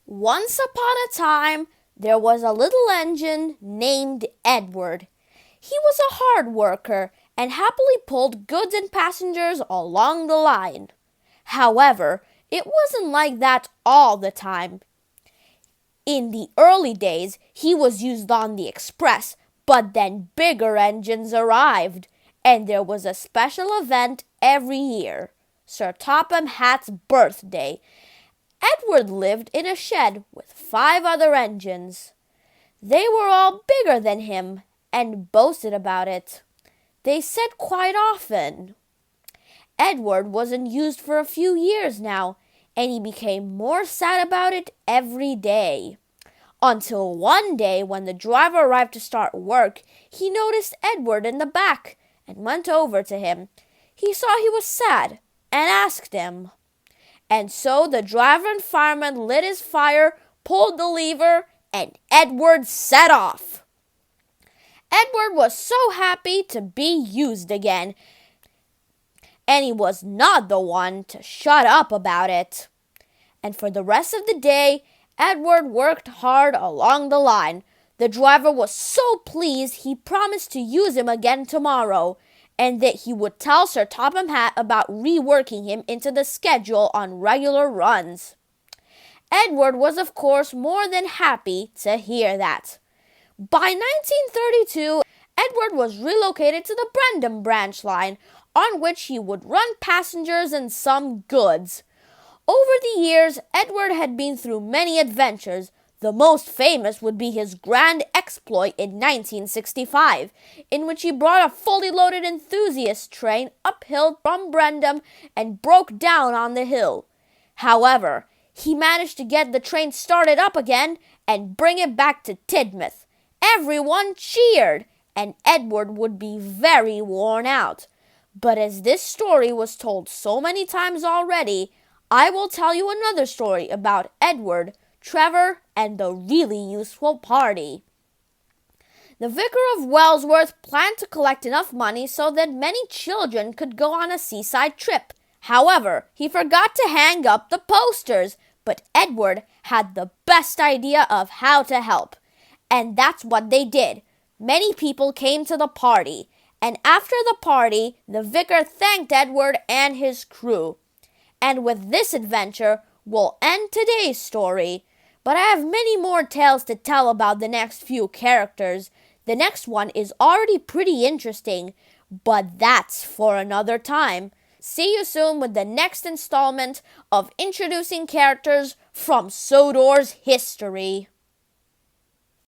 Once upon a time, there was a little engine named Edward. He was a hard worker and happily pulled goods and passengers along the line. However, it wasn't like that all the time. In the early days, he was used on the express, but then bigger engines arrived, and there was a special event every year, Sir Topham Hatt's birthday. Edward lived in a shed with 5 other engines. They were all bigger than him and boasted about it. They said quite often. Edward wasn't used for a few years now, and he became more sad about it every day. Until one day when the driver arrived to start work, he noticed Edward in the back and went over to him. He saw he was sad and asked him. And so the driver and fireman lit his fire, pulled the lever, and Edward set off. Edward was so happy to be used again, and he was not the one to shut up about it. And for the rest of the day, Edward worked hard along the line. The driver was so pleased he promised to use him again tomorrow, and that he would tell Sir Topham Hatt about reworking him into the schedule on regular runs. Edward was, of course, more than happy to hear that. By 1932, Edward was relocated to the Brendam branch line, on which he would run passengers and some goods. Over the years, Edward had been through many adventures. The most famous would be his grand exploit in 1965, in which he brought a fully loaded enthusiast train uphill from Brendam and broke down on the hill. However, he managed to get the train started up again and bring it back to Tidmouth. Everyone cheered, and Edward would be very worn out. But as this story was told so many times already, I will tell you another story about Edward, Trevor, and the really useful party. The Vicar of Wellsworth planned to collect enough money so that many children could go on a seaside trip. However, he forgot to hang up the posters, but Edward had the best idea of how to help. And that's what they did. Many people came to the party, and after the party, the vicar thanked Edward and his crew. And with this adventure, we'll end today's story. But I have many more tales to tell about the next few characters. The next one is already pretty interesting, but that's for another time. See you soon with the next installment of Introducing Characters from Sodor's History.